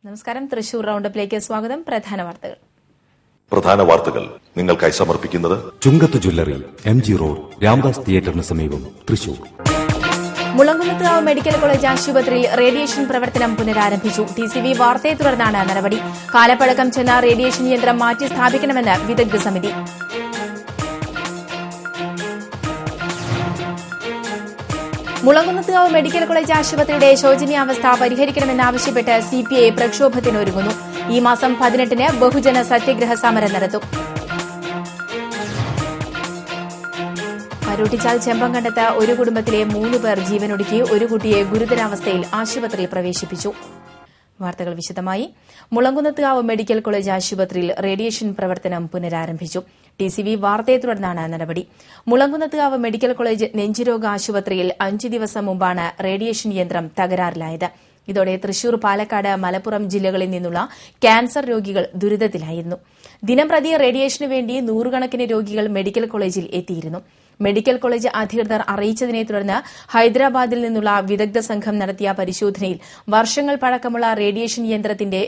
നമസ്കാരം. തൃശൂർ റൌണ്ടപ്പിലേക്ക് സ്വാഗതം. പ്രധാന വാർത്തകൾ നിങ്ങൾക്കായി സമർപ്പിക്കുന്നത് ചുങ്കത്ത് ജ്വല്ലറി, MG റോഡ്, രാംദാസ് തിയേറ്ററിന് സമീപം, തൃശൂർ. മുളങ്കുന്നത്ത് മെഡിക്കൽ കോളേജ് ആശുപത്രിയിൽ റേഡിയേഷൻ പ്രവർത്തനം പുനരാരംഭിച്ചു. TCV വാർത്തയെ തുടർന്നാണ് നടപടി. കാലപ്പഴക്കം ചെന്ന റേഡിയേഷൻ യന്ത്രം മാറ്റി സ്ഥാപിക്കണമെന്ന് വിദഗ്ധ സമിതി. മുളങ്കുന്നത്ത് മെഡിക്കൽ കോളേജ് ആശുപത്രിയുടെ ശോചനീയാവസ്ഥ പരിഹരിക്കണമെന്നാവശ്യപ്പെട്ട് CPI പ്രക്ഷോഭത്തിനൊരുങ്ങുന്നു. ഈ മാസം 18-ന് ബഹുജന സത്യഗ്രഹ സമരം നടത്തും. മരോട്ടിച്ചാൽ ചെമ്പങ്കണ്ടത്ത് ഒരു കുടുംബത്തിലെ 3 പേർ ജീവനൊടുക്കി. ഒരു കുട്ടിയെ ഗുരുതരാവസ്ഥയിൽ ആശുപത്രിയിൽ പ്രവേശിപ്പിച്ചു. വാർത്തകൾ വിശദമായി. മുളങ്കുന്നത്ത് മെഡിക്കൽ കോളേജ് ആശുപത്രിയിൽ റേഡിയേഷൻ പ്രവർത്തനം പുനരാരംഭിച്ചു. TCV വാർത്തയെ തുടർന്നാണ് നടപടി. മുളങ്കുന്നത്ത് മെഡിക്കൽ കോളേജ് നെഞ്ചുരോഗ ആശുപത്രിയിൽ 5 ദിവസം മുമ്പാണ് റേഡിയേഷൻ യന്ത്രം തകരാറിലായത്. ഇതോടെ തൃശൂർ, പാലക്കാട്, മലപ്പുറം ജില്ലകളിൽ നിന്നുള്ള ക്യാൻസർ രോഗികൾ ദുരിതത്തിലായിരുന്നു. ദിനംപ്രതി റേഡിയേഷനു വേണ്ടി നൂറുകണക്കിന് രോഗികൾ മെഡിക്കൽ കോളേജിൽ എത്തിയിരുന്നു. മെഡിക്കൽ കോളേജ് അധികൃതർ അറിയിച്ചതിനെ തുടർന്ന് ഹൈദരാബാദിൽ നിന്നുള്ള വിദഗ്ധ സംഘം നടത്തിയ പരിശോധനയിൽ വർഷങ്ങൾ പഴക്കമുള്ള റേഡിയേഷൻ യന്ത്രത്തിന്റെ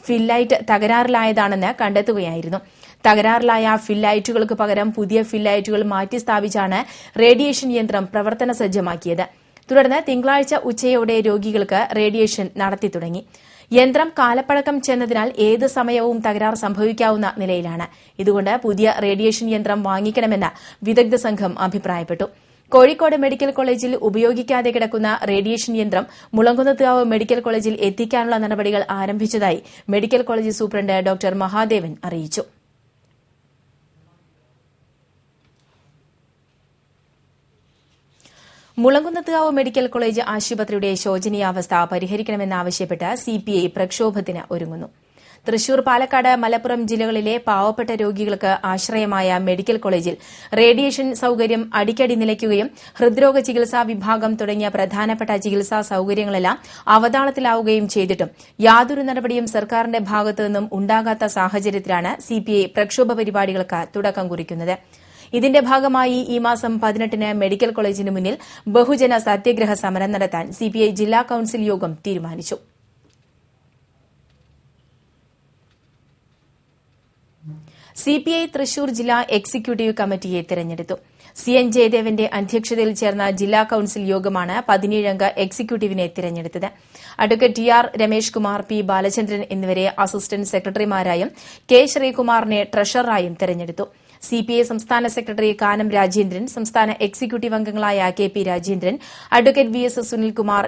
ഫില്ലൈറ്റ് തകരാറിലായതാണെന്ന് കണ്ടെത്തുകയായിരുന്നു. തകരാറിലായ ഫില്ലൈറ്റുകൾക്ക് പകരം പുതിയ ഫില്ലൈറ്റുകൾ മാറ്റി സ്ഥാപിച്ചാണ് റേഡിയേഷൻ യന്ത്രം പ്രവർത്തന സജ്ജമാക്കിയത്. തുടർന്ന് തിങ്കളാഴ്ച ഉച്ചയോടെ രോഗികൾക്ക് റേഡിയേഷൻ നടത്തി തുടങ്ങി. യന്ത്രം കാലപ്പഴക്കം ചെന്നതിനാൽ ഏത് സമയവും തകരാർ സംഭവിക്കാവുന്ന നിലയിലാണ്. ഇതുകൊണ്ട് പുതിയ റേഡിയേഷൻ യന്ത്രം വാങ്ങിക്കണമെന്ന് വിദഗ്ധ സംഘം അഭിപ്രായപ്പെട്ടു. കോഴിക്കോട് മെഡിക്കൽ കോളേജിൽ ഉപയോഗിക്കാതെ കിടക്കുന്ന റേഡിയേഷൻ യന്ത്രം മുളങ്കുന്നത്ത് മെഡിക്കൽ കോളേജിൽ എത്തിക്കാനുള്ള നടപടികൾ ആരംഭിച്ചതായി medical college superintendent doctor Mahadevan അറിയിച്ചു. മുളങ്കുന്നത്ത് മെഡിക്കൽ കോളേജ് ആശുപത്രിയുടെ ശോചനീയാവസ്ഥ പരിഹരിക്കണമെന്നാവശ്യപ്പെട്ട് CPI പ്രക്ഷോഭത്തിന് ഒരുങ്ങുന്നു. തൃശൂർ, പാലക്കാട്, മലപ്പുറം ജില്ലകളിലെ പാവപ്പെട്ട രോഗികൾക്ക് ആശ്രയമായ മെഡിക്കൽ കോളേജിൽ റേഡിയേഷൻ സൌകര്യം അടിക്കടി നിലയ്ക്കുകയും ഹൃദ്രോഗ ചികിത്സാ വിഭാഗം തുടങ്ങിയ പ്രധാനപ്പെട്ട ചികിത്സാ സൌകര്യങ്ങളെല്ലാം അവതാളത്തിലാവുകയും ചെയ്തിട്ടും യാതൊരു നടപടിയും സർക്കാരിന്റെ ഭാഗത്തുനിന്നും ഉണ്ടാകാത്ത സാഹചര്യത്തിലാണ് CPI പ്രക്ഷോഭ പരിപാടികൾക്ക് തുടക്കം കുറിക്കുന്നത്. ഇതിന്റെ ഭാഗമായി ഈ മാസം 18-ന് മെഡിക്കൽ കോളേജിന് മുന്നിൽ ബഹുജന സത്യഗ്രഹ സമരം നടത്താൻ CPI ജില്ലാ കൌൺസിൽ യോഗം തീരുമാനിച്ചു. CPI തൃശൂർ ജില്ലാ എക്സിക്യൂട്ടീവ് കമ്മിറ്റിയെ തെരഞ്ഞെടുത്തു. CN ജയദേവന്റെ അധ്യക്ഷതയിൽ ചേർന്ന ജില്ലാ കൌൺസിൽ യോഗമാണ് 17-അംഗ എക്സിക്യൂട്ടീവിനെ തെരഞ്ഞെടുത്തത്. Advocate TR Ramesh Kumar, P Balachandran എന്നിവരെ അസിസ്റ്റന്റ് സെക്രട്ടറിമാരായും K ശ്രീകുമാറിനെ ട്രഷററായും തെരഞ്ഞെടുത്തു. CPI സംസ്ഥാന സെക്രട്ടറി കാനം രാജേന്ദ്രൻ, സംസ്ഥാന എക്സിക്യൂട്ടീവ് അംഗങ്ങളായ KP Rajendran, advocate VS Sunilkumar,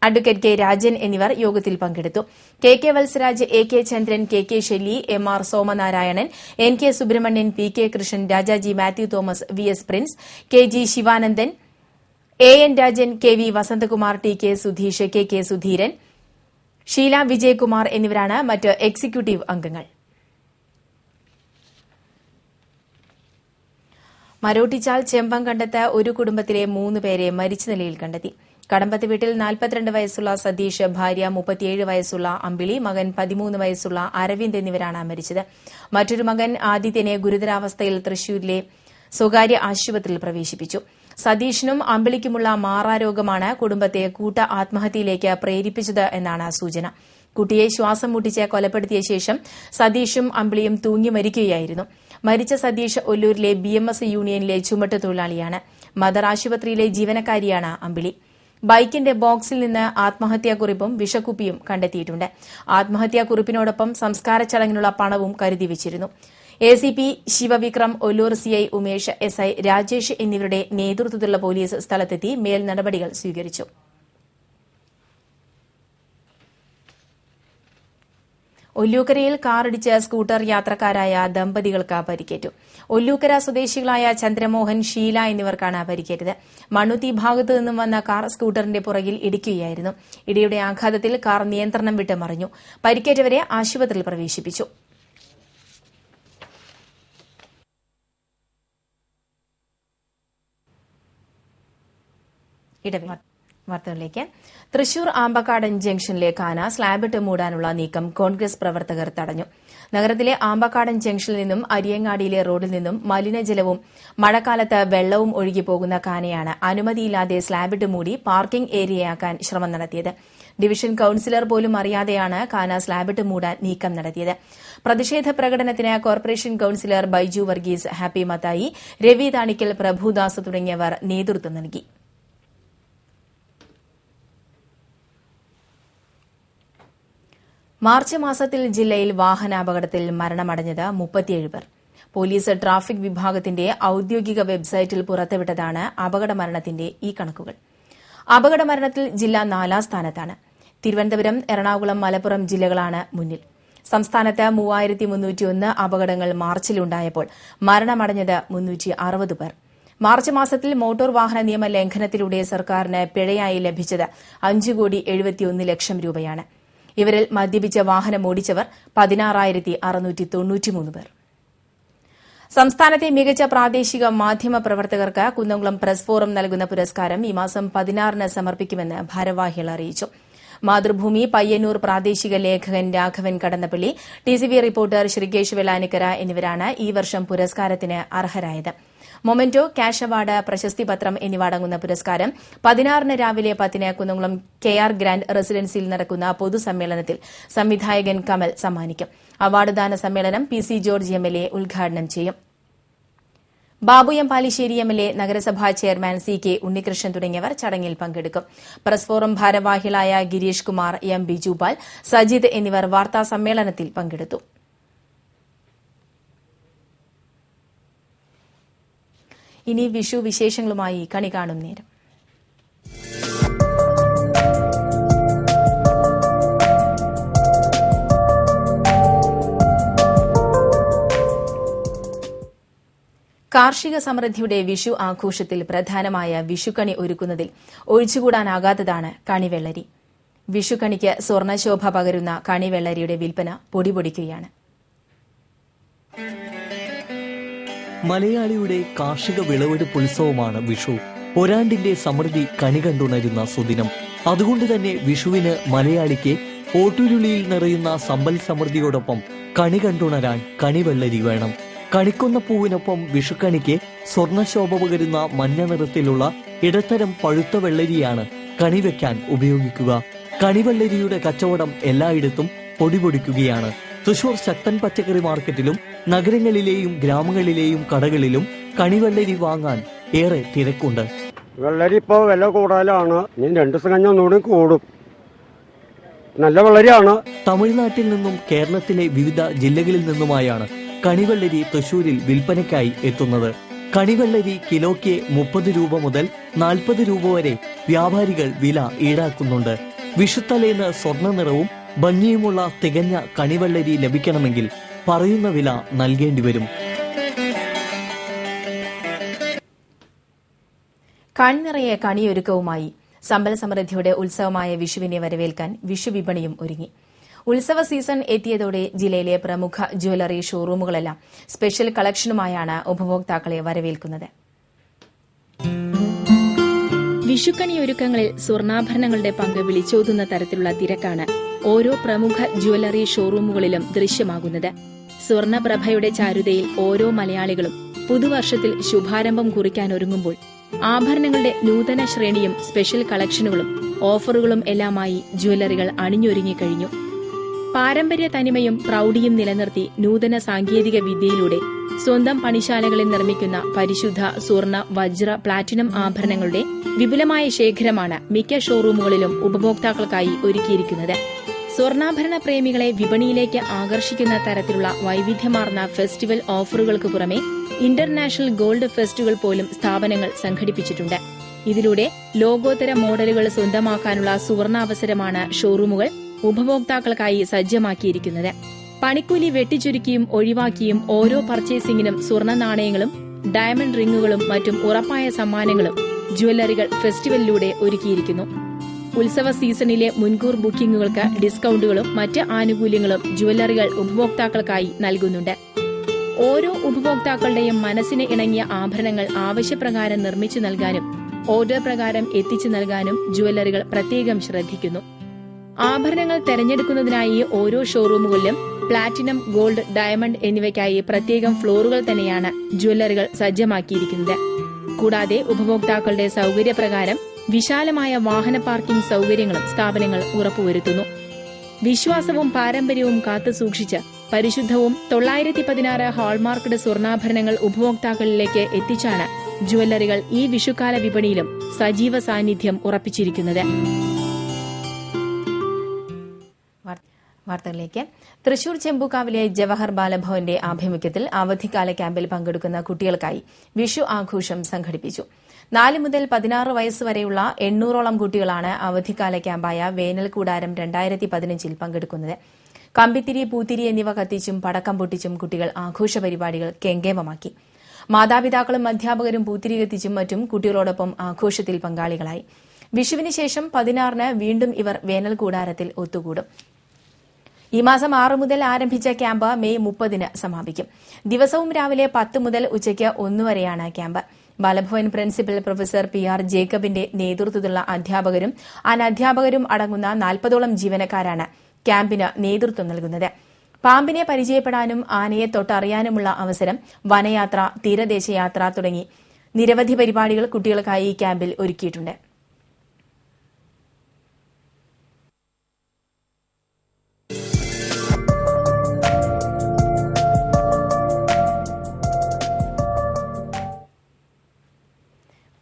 advocate K Rajan എന്നിവർ യോഗത്തിൽ പങ്കെടുത്തു. KK Valsaraj, AK Chandran, KK Shelly, MR Somanarayanan, NK Subramanian, PK Krishnan, Rajaji Mathew Thomas, VS Prince, KG Sivanandan, AN Rajan, KV Vasanthakumar, TK Sudheesh, KK Sudheeran, Sheela Vijayakumar എന്നിവരാണ് മറ്റ് എക്സിക്യൂട്ടീവ് അംഗങ്ങൾ. മരോട്ടിച്ചാൽ ചെമ്പങ്കണ്ടത്ത് ഒരു കുടുംബത്തിലെ 3 പേരെ മരിച്ച നിലയിൽ കണ്ടെത്തി. കടമ്പത്ത് വീട്ടിൽ 42 വയസ്സുള്ള സതീഷ്, ഭാര്യ 37 വയസ്സുള്ള അമ്പിളി, മകൻ 13 വയസ്സുള്ള അരവിന്ദ് എന്നിവരാണ് മരിച്ചത്. മറ്റൊരു മകൻ ആദിത്യനെ ഗുരുതരാവസ്ഥയിൽ തൃശൂരിലെ സ്വകാര്യ ആശുപത്രിയിൽ പ്രവേശിപ്പിച്ചു. സതീഷിനും അമ്പിളിക്കുമുള്ള മാറാരോഗമാണ് കുടുംബത്തെ കൂട്ട ആത്മഹത്യയിലേക്ക് പ്രേരിപ്പിച്ചത് എന്നാണ് സൂചന. കുട്ടിയെ ശ്വാസം മുട്ടിച്ച് കൊലപ്പെടുത്തിയ ശേഷം സതീഷും അമ്പിളിയും തൂങ്ങി മരിക്കുകയായിരുന്നു. മരിച്ച സതീഷ് ഒല്ലൂരിലെ BMS യൂണിയനിലെ ചുമട്ടുതൊഴിലാളിയാണ്. മദർ ആശുപത്രിയിലെ ജീവനക്കാരിയാണ് അമ്പിളി. ബൈക്കിന്റെ ബോക്സിൽ നിന്ന് ആത്മഹത്യാക്കുറിപ്പും വിഷക്കുപ്പിയും കണ്ടെത്തിയിട്ടുണ്ട്. ആത്മഹത്യാക്കുറിപ്പിനോടൊപ്പം സംസ്കാര ചടങ്ങിനുള്ള പണവും കരുതി വച്ചിരുന്നു. ACP Shivavikram, Ollur CI Umesh, SI Rajesh എന്നിവരുടെ നേതൃത്വത്തിലുള്ള പോലീസ് സ്ഥലത്തെത്തി മേൽ നടപടികൾ സ്വീകരിച്ചു. ഒല്ലൂക്കരയിൽ കാറിടിച്ച് സ്കൂട്ടർ യാത്രക്കാരായ ദമ്പതികൾക്ക് പരിക്കേറ്റു. ഒല്ലൂക്കര സ്വദേശികളായ ചന്ദ്രമോഹൻ, ഷീല എന്നിവർക്കാണ് പരിക്കേറ്റത്. മണ്ണുത്തി ഭാഗത്തു നിന്നും വന്ന കാർ സ്കൂട്ടറിന്റെ പുറകിൽ ഇടിക്കുകയായിരുന്നു. ഇടിയുടെ ആഘാതത്തിൽ കാർ നിയന്ത്രണം വിട്ട് മറിഞ്ഞു. പരിക്കേറ്റവരെ ആശുപത്രിയിൽ പ്രവേശിപ്പിച്ചു. വാർത്തകളിലേക്ക്. തൃശൂർ ആമ്പക്കാടൻ ജംഗ്ഷനിലെ കാന സ്ലാബിട്ട് മൂടാനുള്ള നീക്കം കോൺഗ്രസ് പ്രവർത്തകർ തടഞ്ഞു. നഗരത്തിലെ ആമ്പക്കാടൻ ജംഗ്ഷനിൽ നിന്നും അരിയങ്ങാടിയിലെ റോഡിൽ നിന്നും മലിനജലവും മഴക്കാലത്ത് വെള്ളവും ഒഴുകിപ്പോകുന്ന കാനയാണ് അനുമതിയില്ലാതെ സ്ലാബിട്ട് മൂടി പാർക്കിംഗ് ഏരിയയാക്കാൻ ശ്രമം നടത്തിയത്. ഡിവിഷൻ കൌൺസിലർ പോലും അറിയാതെയാണ് കാന സ്ലാബിട്ട് മൂടാൻ നീക്കം നടത്തിയത്. പ്രതിഷേധ പ്രകടനത്തിന് corporation councillor Baiju Varghese, happy Mathai, Ravi Thanikkal, Prabhudas തുടങ്ങിയവർ നേതൃത്വം നൽകി. മാർച്ച് മാസത്തിൽ ജില്ലയിൽ വാഹനാപകടത്തിൽ മരണമടഞ്ഞത് 37 പേർ. പോലീസ് ട്രാഫിക് വിഭാഗത്തിന്റെ ഔദ്യോഗിക വെബ്സൈറ്റിൽ പുറത്തുവിട്ടതാണ് അപകടമരണത്തിന്റെ ഈ കണക്കുകൾ. അപകടമരണത്തിൽ ജില്ല 4ാം സ്ഥാനത്താണ്. തിരുവനന്തപുരം, എറണാകുളം, മലപ്പുറം ജില്ലകളാണ് മുന്നിൽ. സംസ്ഥാനത്ത് 3301 അപകടങ്ങൾ മാർച്ചിലുണ്ടായപ്പോൾ മരണമടഞ്ഞത് 360 പേർ. മാർച്ച് മാസത്തിൽ മോട്ടോർ വാഹന നിയമ ലംഘനത്തിലൂടെ സർക്കാരിന് പിഴയായി ലഭിച്ചത് 5,71,00,000 രൂപയാണ്. ഇവരിൽ മദ്യപിച്ച വാഹനമോടിച്ചവർ 16,693 പേർ. സംസ്ഥാനത്തെ മികച്ച പ്രാദേശിക മാധ്യമ പ്രവർത്തകർക്ക് കുന്നംകുളം പ്രസ് ഫോറം നൽകുന്ന പുരസ്കാരം ഈ മാസം 16-ന് സമർപ്പിക്കുമെന്ന് ഭാരവാഹികൾ അറിയിച്ചു. മാതൃഭൂമി പയ്യന്നൂർ പ്രാദേശിക ലേഖകൻ രാഘവൻ കടന്നപ്പള്ളി, ടിസിവി റിപ്പോർട്ടർ ശ്രീകേഷ് വെള്ളാനിക്കര എന്നിവരാണ് ഈ വർഷം പുരസ്കാരത്തിന് അർഹരായത്. മൊമെന്റോ, ക്യാഷ് അവാർഡ്, പ്രശസ്തി പത്രം എന്നിവ അടങ്ങുന്ന പുരസ്കാരം 16-ന് രാവിലെ 10-ന് കുന്നംകുളം KR ഗ്രാൻഡ് റെസിഡൻസിയിൽ നടക്കുന്ന പൊതുസമ്മേളനത്തിൽ സംവിധായകൻ കമൽ സമ്മാനിക്കും. അവാർഡ് ദാന സമ്മേളനം PC ജോർജ് MLA ഉദ്ഘാടനം ചെയ്യും. ബാബു എം പാലിശ്ശേരി MLA, നഗരസഭാ ചെയർമാൻ CK ഉണ്ണികൃഷ്ണൻ തുടങ്ങിയവർ ചടങ്ങിൽ പങ്കെടുക്കും. പ്രസ് ഫോറം ഭാരവാഹികളായ ഗിരീഷ് കുമാർ, M ബിജുപാൽ, സജിത് എന്നിവർ വാർത്താ സമ്മേളനത്തിൽ പങ്കെടുത്തു. ഇനി വിഷു വിശേഷങ്ങളുമായി കണി കാണും നേരം. കാർഷിക സമൃദ്ധിയുടെ വിഷു ആഘോഷത്തിൽ പ്രധാനമായ വിഷുക്കണി ഒരുക്കുന്നതിൽ ഒഴിച്ചുകൂടാനാകാത്തതാണ് കണിവെള്ളരി. വിഷുക്കണിക്ക് സ്വർണ്ണശോഭ പകരുന്ന കണിവെള്ളരിയുടെ വിൽപ്പന പൊടിപൊടിക്കുകയാണ്. മലയാളിയുടെ കാർഷിക വിളവെടുപ്പ് ഉത്സവമാണ് വിഷു. ഒരാണ്ടിന്റെ സമൃദ്ധി കണി കണ്ടുണരുന്ന സുദിനം. അതുകൊണ്ട് തന്നെ വിഷുവിന് മലയാളിക്ക് ഓട്ടുരുളിയിൽ നിറയുന്ന സമ്പൽ സമൃദ്ധിയോടൊപ്പം കണി കണ്ടുണരാൻ കണിവെള്ളരി വേണം. കണിക്കൊന്ന പൂവിനൊപ്പം വിഷുക്കണിക്ക് സ്വർണ്ണശോഭ പകരുന്ന മഞ്ഞ നിറത്തിലുള്ള ഇടത്തരം പഴുത്ത വെള്ളരിയാണ് കണിവെക്കാൻ ഉപയോഗിക്കുക. കണിവെള്ളരിയുടെ കച്ചവടം എല്ലായിടത്തും പൊടിപൊടിക്കുകയാണ്. തൃശൂർ ശക്തൻ പച്ചക്കറി മാർക്കറ്റിലും നഗരങ്ങളിലെയും ഗ്രാമങ്ങളിലെയും കടകളിലും കണിവെള്ളരി വാങ്ങാൻ ഏറെ തിരക്കുണ്ട്. വെള്ളരി ഇപ്പോൾ വില കൂടുതലാണ്. ഇനി 2 ദിവസം കഴിഞ്ഞാൽ ഒന്നുകൂടി കൂടും. നല്ല വെള്ളരിയാണ്. തമിഴ്നാട്ടിൽ നിന്നും കേരളത്തിലെ വിവിധ ജില്ലകളിൽ നിന്നുമായാണ് കണിവെള്ളരി തൃശൂരിൽ വിൽപ്പനയ്ക്കായി എത്തുന്നത്. കണിവെള്ളരി കിലോയ്ക്ക് 30 രൂപ മുതൽ 40 രൂപ വരെ വ്യാപാരികൾ വില ഈടാക്കുന്നുണ്ട്. വിഷുത്തലേന്ന് സ്വർണ്ണ നിറവും ഭംഗിയുമുള്ള തികഞ്ഞ കണിവെള്ളരി ലഭിക്കണമെങ്കിൽ പറയുന്ന വില നൽകേണ്ടി വരും. കൺനിറയെ കണിയൊരുക്കവുമായി സമ്പൽ സമൃദ്ധിയുടെ ഉത്സവമായ വിഷുവിനെ വരവേൽക്കാൻ വിഷുവിപണിയും ഒരുങ്ങി. ഉത്സവ സീസൺ എത്തിയതോടെ ജില്ലയിലെ പ്രമുഖ ജ്വല്ലറി ഷോറൂമുകളെല്ലാം സ്പെഷ്യൽ കളക്ഷനുമായാണ് ഉപഭോക്താക്കളെ വരവേൽക്കുന്നത്. വിഷുക്കണിയൊരുക്കങ്ങളിൽ സ്വർണ്ണാഭരണങ്ങളുടെ പങ്ക് വിളിച്ചോതുന്ന തരത്തിലുള്ള തിരക്കാണ് ഓരോ പ്രമുഖ ജ്വല്ലറി ഷോറൂമുകളിലും ദൃശ്യമാകുന്നത്. സ്വർണ്ണപ്രഭയുടെ ചാരുതയിൽ ഓരോ മലയാളികളും പുതുവർഷത്തിൽ ശുഭാരംഭം കുറിക്കാനൊരുങ്ങുമ്പോൾ ആഭരണങ്ങളുടെ നൂതന ശ്രേണിയും സ്പെഷ്യൽ കളക്ഷനുകളും ഓഫറുകളും എല്ലാമായി ജ്വല്ലറികൾ അണിഞ്ഞൊരുങ്ങിക്കഴിഞ്ഞു. പാരമ്പര്യ തനിമയും പ്രൌഢിയും നിലനിർത്തി നൂതന സാങ്കേതിക വിദ്യയിലൂടെ സ്വന്തം പണിശാലകളിൽ നിർമ്മിക്കുന്ന പരിശുദ്ധ സ്വർണ്ണ, വജ്ര, പ്ലാറ്റിനം ആഭരണങ്ങളുടെ വിപുലമായ ശേഖരമാണ് മിക്ക ഷോറൂമുകളിലും ഉപഭോക്താക്കൾക്കായി ഒരുക്കിയിരിക്കുന്നത്. സ്വർണ്ണാഭരണ പ്രേമികളെ വിപണിയിലേക്ക് ആകർഷിക്കുന്ന തരത്തിലുള്ള വൈവിധ്യമാർന്ന ഫെസ്റ്റിവൽ ഓഫറുകൾക്ക് പുറമെ ഇന്റർനാഷണൽ ഗോൾഡ് ഫെസ്റ്റുകൾ പോലും സ്ഥാപനങ്ങൾ സംഘടിപ്പിച്ചിട്ടുണ്ട്. ഇതിലൂടെ ലോകോത്തര മോഡലുകൾ സ്വന്തമാക്കാനുള്ള സുവർണാവസരമാണ് ഷോറൂമുകൾ ഉപഭോക്താക്കൾക്കായി സജ്ജമാക്കിയിരിക്കുന്നത്. പണിക്കൂലി വെട്ടിച്ചുരുക്കിയും ഒഴിവാക്കിയും ഓരോ പർച്ചേസിംഗിനും സ്വർണ്ണ നാണയങ്ങളും ഡയമണ്ട് റിങ്ങുകളും മറ്റും ഉറപ്പായ സമ്മാനങ്ങളും ജ്വല്ലറികൾ ഫെസ്റ്റിവലിലൂടെ ഒരുക്കിയിരിക്കുന്നു. ഉത്സവ സീസണിലെ മുൻകൂർ ബുക്കിംഗുകൾക്ക് ഡിസ്കൌണ്ടുകളും മറ്റ് ആനുകൂല്യങ്ങളും ജ്വല്ലറികൾ ഉപഭോക്താക്കൾക്കായി നൽകുന്നുണ്ട്. ഓരോ ഉപഭോക്താക്കളുടെയും മനസ്സിന് ഇണങ്ങിയ ആഭരണങ്ങൾ ആവശ്യപ്രകാരം നിർമ്മിച്ചു നൽകാനും ഓർഡർ പ്രകാരം എത്തിച്ചു നൽകാനും ജ്വല്ലറികൾ പ്രത്യേകം ശ്രദ്ധിക്കുന്നു. ആഭരണങ്ങൾ തെരഞ്ഞെടുക്കുന്നതിനായി ഓരോ ഷോറൂമുകളിലും പ്ലാറ്റിനം, ഗോൾഡ്, ഡയമണ്ട് എന്നിവയ്ക്കായി പ്രത്യേകം ഫ്ലോറുകൾ തന്നെയാണ് ജ്വല്ലറികൾ സജ്ജമാക്കിയിരിക്കുന്നത്. കൂടാതെ ഉപഭോക്താക്കളുടെ സൌകര്യപ്രകാരം വിശാലമായ വാഹന പാർക്കിംഗ് സൌകര്യങ്ങളും സ്ഥാപനങ്ങൾ ഉറപ്പുവരുത്തുന്നു. വിശ്വാസവും പാരമ്പര്യവും കാത്തുസൂക്ഷിച്ച് പരിശുദ്ധവും 916 ഹാൾമാർക്ക്ഡ് സ്വർണ്ണാഭരണങ്ങൾ ഉപഭോക്താക്കളിലേക്ക് എത്തിച്ചാണ് ജ്വല്ലറികൾ ഈ വിഷുക്കാല വിപണിയിലും സജീവ സാന്നിധ്യം ഉറപ്പിച്ചിരിക്കുന്നത്. വാർത്തകളിലേക്ക്. തൃശൂർ ചെമ്പൂക്കാവിലെ ജവഹർ ബാലഭവന്റെ ആഭിമുഖ്യത്തിൽ അവധിക്കാല ക്യാമ്പിൽ പങ്കെടുക്കുന്ന കുട്ടികൾക്കായി വിഷു ആഘോഷം സംഘടിപ്പിച്ചു. 4 മുതൽ 16 വയസ്സുവരെയുള്ള 800ഓളം കുട്ടികളാണ് അവധിക്കാല ക്യാമ്പായ വേനൽ കൂടാരം 2015 പങ്കെടുക്കുന്നത്. കമ്പിത്തിരി, പൂത്തിരി എന്നിവ കത്തിച്ചും പടക്കം പൊട്ടിച്ചും കുട്ടികൾ ആഘോഷ പരിപാടികൾ കെങ്കേമമാക്കി. മാതാപിതാക്കളും അധ്യാപകരും പൂത്തിരി കത്തിച്ചും മറ്റും കുട്ടികളോടൊപ്പം ആഘോഷത്തിൽ പങ്കാളികളായി. വിഷുവിന് ശേഷം 16-ന് വീണ്ടും ഇവർ വേനൽ കൂടാരത്തിൽ ഒത്തുകൂടും. ഈ മാസം 6 മുതൽ ആരംഭിച്ച ക്യാമ്പ് മെയ് 30-ന് സമാപിക്കും. ദിവസവും രാവിലെ 10 മുതൽ ഉച്ചയ്ക്ക് 1 വരെയാണ് camp. Balabhavan principal professor PR ജേക്കബിന്റെ നേതൃത്വത്തിലുള്ള അധ്യാപകരും അനധ്യാപകരും അടങ്ങുന്ന 40ഓളം ജീവനക്കാരാണ് ക്യാമ്പിന് നേതൃത്വം നൽകുന്നത്. പാമ്പിനെ പരിചയപ്പെടാനും ആനയെ തൊട്ടറിയാനുമുള്ള അവസരം, വനയാത്ര, തീരദേശയാത്ര തുടങ്ങി നിരവധി പരിപാടികൾ കുട്ടികൾക്കായി ഈ ക്യാമ്പിൽ ഒരുക്കിയിട്ടുണ്ട്.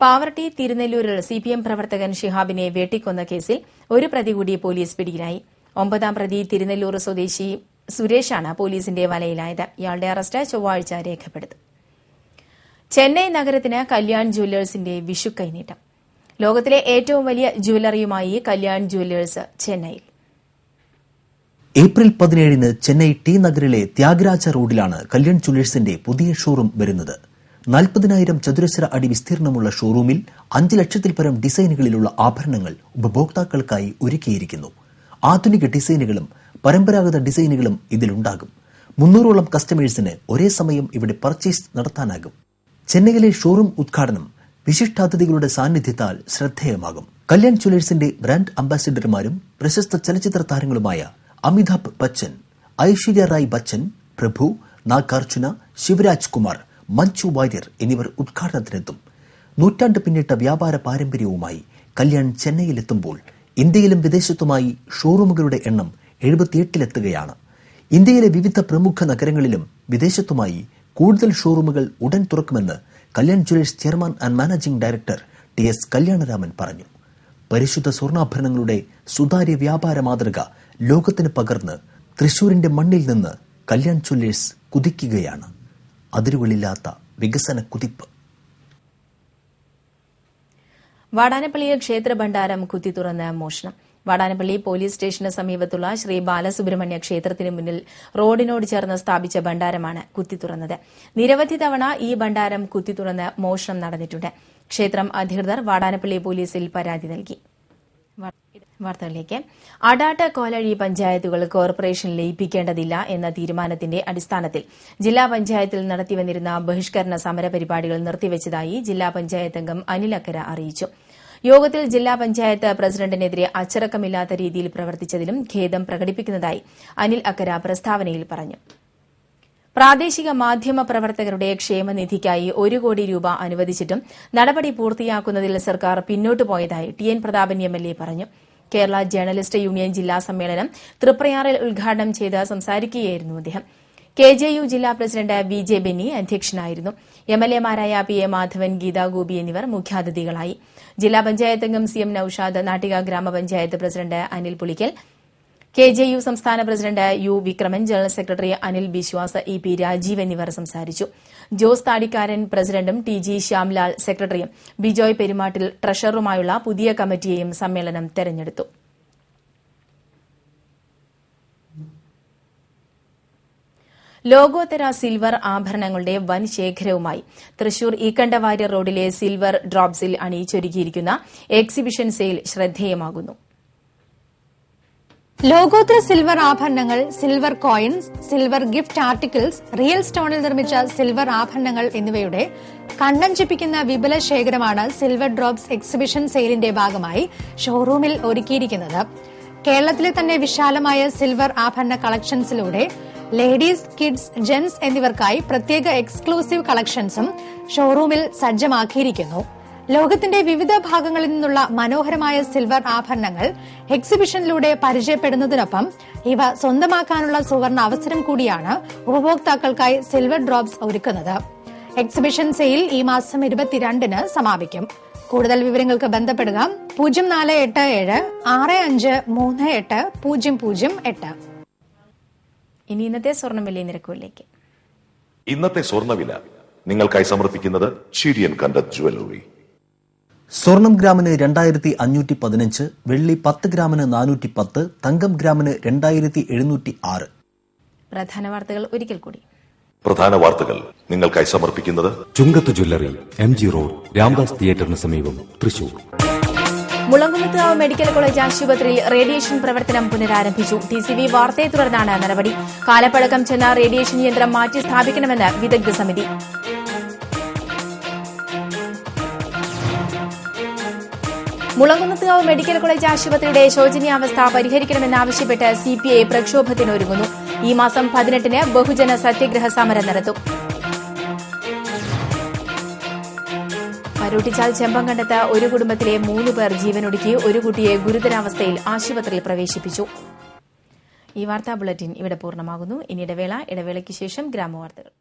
പാവർട്ടി തിരുനെല്ലൂരിൽ CPM പ്രവർത്തകൻ ഷിഹാബിനെ വെട്ടിക്കൊന്ന കേസിൽ ഒരു പ്രതി കൂടി പോലീസ് പിടിയിലായി. 9ാം പ്രതി തിരുനെല്ലൂർ സ്വദേശി സുരേഷാണ് പോലീസിന്റെ വലയിലായത്. ഇയാളുടെ അറസ്റ്റ് ചൊവ്വാഴ്ച രേഖപ്പെടുത്തും. ചെന്നൈ നഗരത്തിന് കല്യാൺ ജുവല്ലേഴ്സിന്റെ വിഷു കൈനീട്ടം. ലോകത്തിലെ ഏറ്റവും വലിയ ജുവലറിയുമായി കല്യാൺ ജുവല്ലേഴ്സ് ചെന്നൈയിൽ. ഏപ്രിൽ 17-ന് ചെന്നൈ ടി നഗറിലെ ത്യാഗരാജ റോഡിലാണ് കല്യാൺ ജുവല്ലേഴ്സിന്റെ പുതിയ ഷോറൂം വരുന്നത്. 40,000 ചതുരശ്ര അടി വിസ്തീർണമുള്ള ഷോറൂമിൽ 5 ലക്ഷത്തിൽ പരം ഡിസൈനുകളിലുള്ള ആഭരണങ്ങൾ ഉപഭോക്താക്കൾക്കായി ഒരുക്കിയിരിക്കുന്നു. ആധുനിക ഡിസൈനുകളും പരമ്പരാഗത ഡിസൈനുകളും ഇതിലുണ്ടാകും. 300ഓളം കസ്റ്റമേഴ്സിന് ഒരേ സമയം ഇവിടെ പർച്ചേസ് നടത്താനാകും. ചെന്നൈയിലെ ഷോറൂം ഉദ്ഘാടനം വിശിഷ്ടാതിഥികളുടെ സാന്നിധ്യത്താൽ ശ്രദ്ധേയമാകും. കല്യാൺ ജ്വല്ലേഴ്സിന്റെ ബ്രാൻഡ് അംബാസിഡർമാരും പ്രശസ്ത ചലച്ചിത്ര താരങ്ങളുമായ അമിതാഭ് ബച്ചൻ, ഐശ്വര്യ റായ് ബച്ചൻ, പ്രഭു, നാഗാർജുന, ശിവരാജ് കുമാർ, മഞ്ജു വാര്യർ എന്നിവർ ഉദ്ഘാടനത്തിനെത്തും. നൂറ്റാണ്ട് പിന്നിട്ട വ്യാപാര പാരമ്പര്യവുമായി കല്യാൺ ചെന്നൈയിലെത്തുമ്പോൾ ഇന്ത്യയിലും വിദേശത്തുമായി ഷോറൂമുകളുടെ എണ്ണം 78-ലെത്തുകയാണ്. ഇന്ത്യയിലെ വിവിധ പ്രമുഖ നഗരങ്ങളിലും വിദേശത്തുമായി കൂടുതൽ ഷോറൂമുകൾ ഉടൻ തുറക്കുമെന്ന് Kalyan Jewellers chairman and managing director TS Kalyanaraman പറഞ്ഞു. പരിശുദ്ധ സ്വർണ്ണാഭരണങ്ങളുടെ സുതാര്യ വ്യാപാര മാതൃക ലോകത്തിന് പകർന്ന് തൃശൂരിന്റെ മണ്ണിൽ നിന്ന് കല്യാൺ ജ്വല്ലേഴ്സ് കുതിക്കുകയാണ്. അതിരുകളില്ലാത്ത വികസന കുതിപ്പ്. വാടാനപ്പള്ളിയിൽ ക്ഷേത്ര ഭണ്ഡാരം കുത്തിത്തുറന്ന് മോഷണം. വാടാനപ്പള്ളി പോലീസ് സ്റ്റേഷന് സമീപത്തുള്ള ശ്രീ ബാലസുബ്രഹ്മണ്യ ക്ഷേത്രത്തിന് മുന്നിൽ റോഡിനോട് ചേർന്ന് സ്ഥാപിച്ച ഭണ്ഡാരമാണ് കുത്തിത്തുറന്നത്. നിരവധി തവണ ഈ ഭണ്ഡാരം കുത്തിത്തുറന്ന് മോഷണം നടന്നിട്ടുണ്ട്. ക്ഷേത്രം അധികൃതർ വാടാനപ്പള്ളി പോലീസിൽ പരാതി നൽകി. വാർത്തകളിലേക്ക്. അടാട്ട്, കോലഴി പഞ്ചായത്തുകൾ കോർപ്പറേഷൻ ലയിപ്പിക്കേണ്ടതില്ല എന്ന തീരുമാനത്തിന്റെ അടിസ്ഥാനത്തിൽ ജില്ലാ പഞ്ചായത്തിൽ നടത്തിവന്നിരുന്ന ബഹിഷ്കരണ സമരപരിപാടികൾ നിർത്തിവച്ചതായി ജില്ലാ പഞ്ചായത്ത് അംഗം അനിൽ അക്കര അറിയിച്ചു. യോഗത്തിൽ ജില്ലാ പഞ്ചായത്ത് പ്രസിഡന്റിനെതിരെ അച്ചടക്കമില്ലാത്ത രീതിയിൽ പ്രവർത്തിച്ചതിലും ഖേദം പ്രകടിപ്പിക്കുന്നതായി അനിൽ അക്കര പ്രസ്താവനയിൽ പറഞ്ഞു. പ്രാദേശിക മാധ്യമ പ്രവർത്തകരുടെ ക്ഷേമനിധിക്കായി 1 കോടി രൂപ അനുവദിച്ചിട്ടും നടപടി പൂർത്തിയാക്കുന്നതിൽ സർക്കാർ പിന്നോട്ടു പോയതായി TN പ്രതാപൻ MLA പറഞ്ഞു. കേരള ജേർണലിസ്റ്റ് യൂണിയൻ ജില്ലാ സമ്മേളനം തൃപ്രയാറിൽ ഉദ്ഘാടനം ചെയ്ത് സംസാരിക്കുകയായിരുന്നു അദ്ദേഹം. KJU ജില്ലാ പ്രസിഡന്റ് VJ ബെന്നി അധ്യക്ഷനായിരുന്നു. MLAമാരായ PA മാധവൻ, ഗീതാ ഗോപി എന്നിവർ മുഖ്യാതിഥികളായി. ജില്ലാ പഞ്ചായത്ത് അംഗം CM നൌഷാദ്, നാട്ടിക ഗ്രാമപഞ്ചായത്ത് പ്രസിഡന്റ് അനിൽ പുളിക്കൽ, KJU സംസ്ഥാന president U Vikraman, general secretary Anil Biswas, EP Rajeev എന്നിവർ സംസാരിച്ചു. ജോസ് താടിക്കാരൻ പ്രസിഡന്റും TG ശ്യാംലാൽ സെക്രട്ടറിയും ബിജോയ് പെരുമാട്ടിൽ ട്രഷററുമായുള്ള പുതിയ കമ്മിറ്റിയെയും സമ്മേളനം തെരഞ്ഞെടുത്തു. ലോകോത്തര സിൽവർ ആഭരണങ്ങളുടെ വൻ ശേഖരവുമായി തൃശൂർ ഈക്കണ്ടവാര്യർ റോഡിലെ സിൽവർ ഡ്രോപ്സിൽ അണിയിച്ചൊരുക്കിയിരിക്കുന്ന എക്സിബിഷൻ സെയിൽ ശ്രദ്ധേയമാകുന്നു. ലോകോത്തര സിൽവർ ആഭരണങ്ങൾ, silver coins, silver gift articles, real സ്റ്റോണിൽ നിർമ്മിച്ച സിൽവർ ആഭരണങ്ങൾ എന്നിവയുടെ കണ്ണഞ്ചിപ്പിക്കുന്ന വിപുല ശേഖരമാണ് സിൽവർ ഡ്രോപ്സ് എക്സിബിഷൻ സെയിലിന്റെ ഭാഗമായി ഷോറൂമിൽ ഒരുക്കിയിരിക്കുന്നത്. കേരളത്തിലെ തന്നെ വിശാലമായ സിൽവർ ആഭരണ കളക്ഷൻസിലൂടെ ലേഡീസ്, കിഡ്സ്, ജെന്റ്സ് എന്നിവർക്കായി പ്രത്യേക എക്സ്ക്ലൂസീവ് കളക്ഷൻസും ഷോറൂമിൽ സജ്ജമാക്കിയിരിക്കുന്നു. ലോകത്തിന്റെ വിവിധ ഭാഗങ്ങളിൽ നിന്നുള്ള മനോഹരമായ സിൽവർ ആഭരണങ്ങൾ എക്സിബിഷനിലൂടെ പരിചയപ്പെടുന്നതിനൊപ്പം ഇവ സ്വന്തമാക്കാനുള്ള സുവർണ അവസരം കൂടിയാണ് ഉപഭോക്താക്കൾക്കായി സിൽവർ ഡ്രോപ്സ് ഒരുക്കുന്നത്. എക്സിബിഷൻ സെയിൽ ഈ മാസം 22-ന് സമാപിക്കും. കൂടുതൽ വിവരങ്ങൾക്ക് ബന്ധപ്പെടുക 0477-6538-0008. ഇനി ഇന്നത്തെ സ്വർണ്ണവില നിരക്കുകളിലേക്ക്. ഇന്നത്തെ സ്വർണ്ണവില നിങ്ങൾക്കായി സമർപ്പിക്കുന്നത് ചിരിയൻ കണ്ടത് ജ്വല്ലറി. സ്വർണം ഗ്രാമിന് 2515, വെള്ളി 10 ഗ്രാമിന് 410, തങ്കം ഗ്രാമിന് 2706. പ്രധാന വാർത്തകൾ ഒരിക്കൽ കൂടി. പ്രധാന വാർത്തകൾ നിങ്ങൾക്കായി സമർപ്പിക്കുന്നത് ചുങ്കത്ത് ജ്വല്ലറി, MG റോഡ്, രാംദാസ് തിയേറ്ററിന് സമീപം, തൃശൂർ. മുളങ്കുന്നത്തുകാവ് മെഡിക്കൽ കോളേജ് ആശുപത്രിയിൽ റേഡിയേഷൻ പ്രവർത്തനം പുനരാരംഭിച്ചു. TCV വാർത്തയെ തുടർന്നാണ് നടപടി. കാലപ്പഴക്കം ചെന്ന റേഡിയേഷൻ യന്ത്രം മാറ്റി സ്ഥാപിക്കണമെന്ന് വിദഗ്ധ സമിതി. മുളങ്കുന്നത്തുകാവ് മെഡിക്കൽ കോളേജ് ആശുപത്രിയുടെ ശോചനീയാവസ്ഥ പരിഹരിക്കണമെന്നാവശ്യപ്പെട്ട് CPI പ്രക്ഷോഭത്തിനൊരുങ്ങുന്നു. ഈ മാസം 18-ന് ബഹുജന സത്യഗ്രഹ സമരം നടത്തും. മരോട്ടിച്ചാൽ ചെമ്പങ്കണ്ടത്ത് ഒരു കുടുംബത്തിലെ 3 പേർ ജീവനൊടുക്കി ഒരു കുട്ടിയെ ഗുരുതരാവസ്ഥയിൽ ആശുപത്രിയിൽ പ്രവേശിപ്പിച്ചു. ഈ വാർത്താ ബുള്ളറ്റിൻ ഇവിടെ പൂർണ്ണമാകുന്നു. ഇനി ഇടവേളയ്ക്ക് ശേഷം ഗ്രാമവാർത്തകൾ.